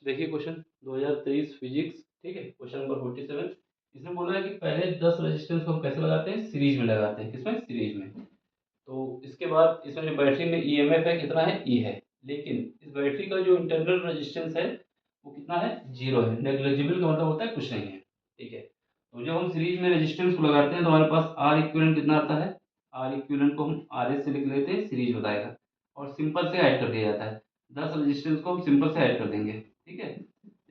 देखिए question 2023 physics, ठीक है, क्वेश्चन नंबर 47। इसमें बोला है कि पहले 10 रेजिस्टेंस को हम कैसे लगाते हैं, सीरीज में लगाते हैं। किसमें? सीरीज में। तो इसके बाद इसमें जो बैटरी में ईएमएफ है कितना है, ई है, लेकिन इस बैटरी का जो इंटरनल रेजिस्टेंस है वो कितना है, जीरो है। नेग्लिजिबल का मतलब होता है कुछ नहीं है, ठीक है। तो जब हम सीरीज में रेजिस्टेंस को लगाते हैं तो हमारे पास आर इक्विवेलेंट कितना आता है, आर इक्विवेलेंट को हम आर एस से लिख लेते हैं, सीरीज बताएगा, और सिंपल से ऐड कर दिया जाता है। 10 रेजिस्टेंस को हम सिंपल से ऐड कर देंगे, ठीक है।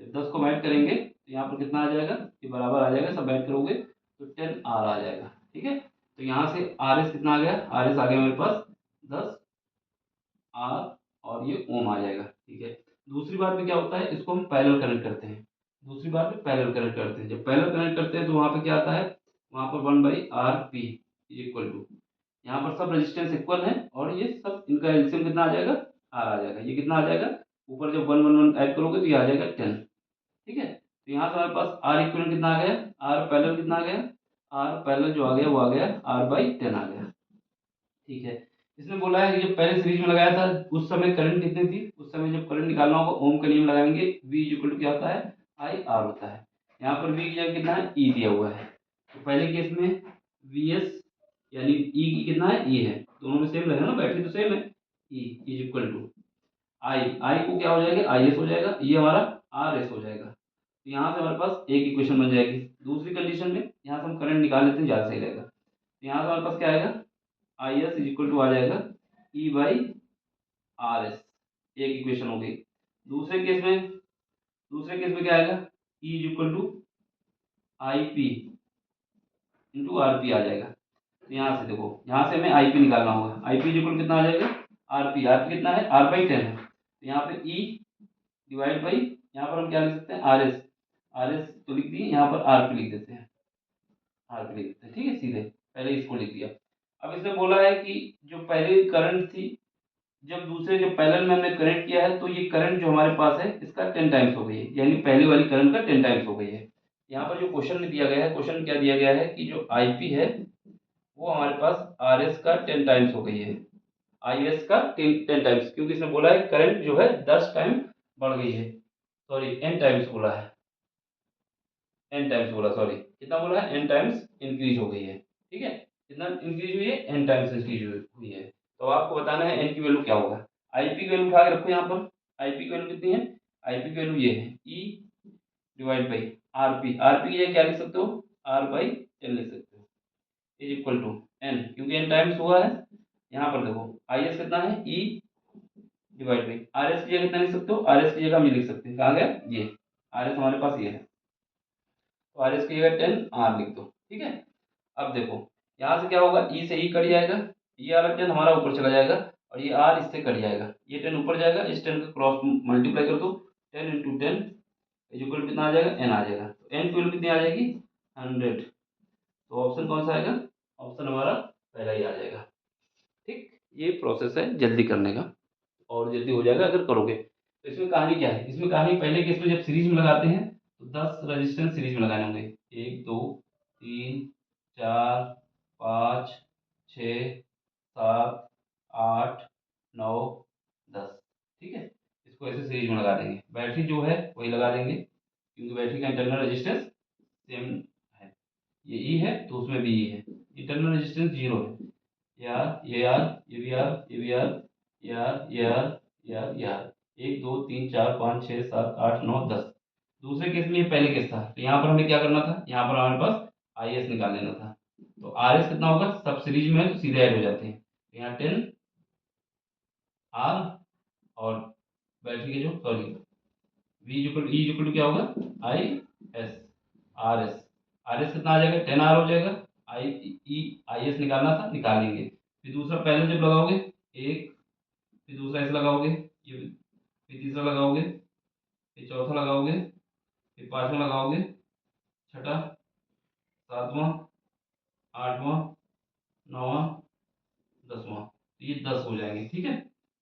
जब 10 को ऐड करेंगे तो यहाँ पर कितना आ जाएगा, ये बराबर आ जाएगा, सब ऐड करोगे तो 10 आर आ जाएगा, ठीक है। तो यहाँ से आर एस कितना आ गया, आर एस आ गया मेरे पास 10 आर, और ये ओम आ जाएगा, ठीक है। दूसरी बात में क्या होता है, इसको हम पैरेलल कनेक्ट करते हैं। दूसरी बात में पैरेलल कनेक्ट करते हैं, जब पैरेलल कनेक्ट करते हैं तो वहाँ पे क्या आता है, वहाँ पर 1/RP इक्वल टू, यहाँ पर सब रेजिस्टेंस इक्वल है और ये सब इनका एलसीएम कितना आ जाएगा, आर आ जाएगा। ये कितना आ जाएगा, ऊपर जब 1 1 1 ऐड करोगे तो ये आ जाएगा 10, ठीक है। तो यहाँ से हमारे पास आर इक्वल कितना आ गया, आर पैरेलल कितना आ गया, आर पैरेलल जो आ गया वो आ गया R/10 आ गया, ठीक है। इसने बोला है कि जब पहले सीरीज में लगाया था उस समय करंट कितनी थी, उस समय जब करंट निकालना होगा ओम का नियम लगाएंगे, V इक्वल टू क्या होता है, IR होता है। यहाँ पर V की जगह कितना है, E दिया हुआ है। तो पहले केस में VS यानी E की कितना है, E है, दोनों में सेम रहेगा ना, बैटरी तो सेम है। E is equal to I को क्या हो जाएगा, IS हो जाएगा, ये हमारा RS हो जाएगा। तो यहाँ से हमारे पास एक इक्वेशन बन जाएगी। दूसरी कंडीशन में यहाँ से हम करंट निकाल लेते हैं, ज़्यादा सही रहेगा। तो यहाँ से हमारे पास क्या आएगा, I S is equal to आ जाएगा E/RS, एक इक्वेशन हो गई। दूसरे केस में क्या आएगा, E is equal to IP into RP आ जाएगा। तो यहाँ से देखो, यहाँ से हमें IP निकालना होगा, IP इज इक्वल कितना आ जाएगा, RP कितना है, R/10 है। तो यहाँ पे E डिवाइड बाई, यहाँ पर हम क्या लिख सकते हैं, RS तो लिख दिए, यहाँ पर RP लिख देते हैं, RP लिख देते हैं, ठीक है, सीधे पहले इसको लिख दिया। अब इसने बोला है कि जो पहले करंट थी, जब पैरेलल में हमने कनेक्ट किया है तो ये करंट जो हमारे पास है इसका 10 टाइम्स हो गई है, यानी पहले वाली करंट का 10 टाइम्स हो गई है। यहाँ पर जो क्वेश्चन में दिया गया है, क्वेश्चन क्या दिया गया है कि जो आईपी है वो हमारे पास आरएस का 10 टाइम्स हो गई है, आईएस का 10 टाइम्स, क्योंकि इसने बोला है करंट जो है 10 टाइम बढ़ गई है, सॉरी एन टाइम्स बोला है, एन टाइम्स बोला, सॉरी कितना बोला है, एन टाइम्स इंक्रीज हो गई है, ठीक है। कितना इंक्रीज हुई है, एन टाइम्स इंक्रीज हुई है। तो आपको बताना है एन की वैल्यू क्या होगा। आईपी की वैल्यू उठा के रखो यहाँ पर, आईपी की वैल्यू कितनी है, आईपी की वैल्यू ये है ई डिवाइड बाई आरपी, आरपी की जगह क्या लिख सकते हो, R/10 लिख सकते हो, इज इक्वल टू एन, क्योंकि एन टाइम्स हुआ है। यहाँ पर देखो आई एस कितना है, ई डिवाइड बाई आर एस की जगह कितना लिख सकते हो, आर एस की जगह हम ये लिख सकते हैं, कहाँ गया ये, आर एस हमारे पास ये है, तो आर एस की जगह 10 आर लिख दो, ठीक है। अब देखो यहाँ से क्या होगा, ई से ई कट जाएगा, ये वाला 10 हमारा ऊपर चला जाएगा, और ये आर इससे कट जाएगा, ये 10 ऊपर जाएगा, इस 10 का क्रॉस मल्टीप्लाई कर दो, 10 इंटू 10 इक्वल कितना आ जाएगा, एन आ जाएगा। तो एन की वैल्यू कितनी आ जाएगी, 100। तो ऑप्शन कौन सा आएगा, ऑप्शन हमारा पहला ही आ जाएगा, ठीक। ये प्रोसेस है जल्दी करने का, और जल्दी हो जाएगा अगर करोगे। तो इसमें कहानी क्या है, इसमें कहानी पहले केस में जब सीरीज में लगाते हैं तो 10 रजिस्टेंस सीरीज में लगाने होंगे, 1 2 3 4 5 6 7 8 9 10, ठीक है। इसको ऐसे सीरीज में लगा देंगे, बैटरी जो है वही लगा देंगे, क्योंकि बैटरी का इंटरनल रेजिस्टेंस सेम है, ये ई है तो उसमें भी ई है, इंटरनल रेजिस्टेंस जीरो है, यार ये भी यार, ये भी यार, यार, 1 2 3 4 5 6 7 8 9 10। दूसरे केस में ये पहले केस था, तो यहाँ पर हमें क्या करना था, यहाँ पर हमारे पास आई एस निकाल लेना था। तो आर एस कितना होगा, सब सीरीज में है तो सीधे ऐड हो जाते हैं, तो यहाँ 10 आर, और बैटरी के जो sorry V equal E equal to क्या होगा, I S, R S, R S कितना आ जाएगा, 10 आर हो जाएगा, आई ई आई एस निकालना था, निकाल लेंगे। फिर दूसरा पहले जब लगाओगे एक, फिर दूसरा ऐसे लगाओगे, ये फिर तीसरा लगाओगे, फिर चौथा लगाओगे, फिर पांचवा लगाओगे, छठा, सातवां, आठवां, नौवां, 10वां, तो ये 10 हो जाएंगे, ठीक है।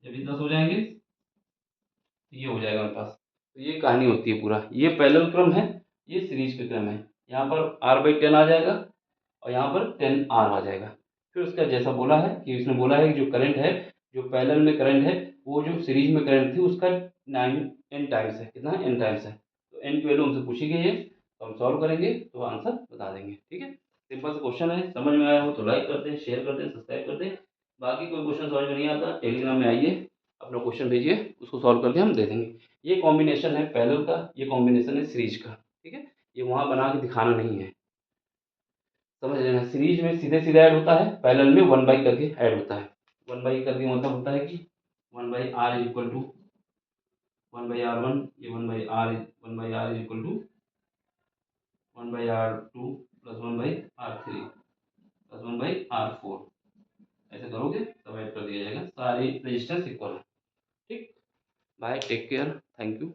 जब ये 10 हो जाएंगे तो ये हो जाएगा हमारे पास। तो ये कहानी होती है पूरा, ये पैरेलल क्रम है, ये सीरीज के क्रम है। यहाँ पर R/10 आ जाएगा और यहाँ पर 10 R आ जाएगा। फिर उसका जैसा बोला है कि इसने बोला है कि जो करंट है, जो पैरेलल में करंट है वो जो सीरीज में करंट थी उसका 9 n टाइम्स है। कितना n टाइम्स है, तो n की वैल्यू हमसे पूछी गई है, तो हम सॉल्व करेंगे तो आंसर बता देंगे। ठीक है, सिंपल सा क्वेश्चन है, समझ में आया हो तो लाइक कर दें, शेयर कर दें, सब्सक्राइब कर दें। बाकी कोई क्वेश्चन समझ में नहीं आता, टेलीग्राम में आइए, अपना क्वेश्चन भेजिए, उसको सॉल्व करके हम दे देंगे। ये कॉम्बिनेशन है पैरेलल का, ये कॉम्बिनेशन है सीरीज का। ठीक है, ये वहाँ बना के दिखाना नहीं है, समझ लेना। सीरीज में सीधे सीधे ऐड होता है, पैरेलल में 1/, करके ऐड होता है। 1/, करके मतलब होता है कि 1/r is equal to 1/r1, ये 1/r is equal to 1/r2 plus 1/r3 plus 1/r4। ऐसे करोगे तब ऐड कर दिया जाएगा, सारे रेजिस्टेंस इक्वल है। ठीक, bye, take care, thank you.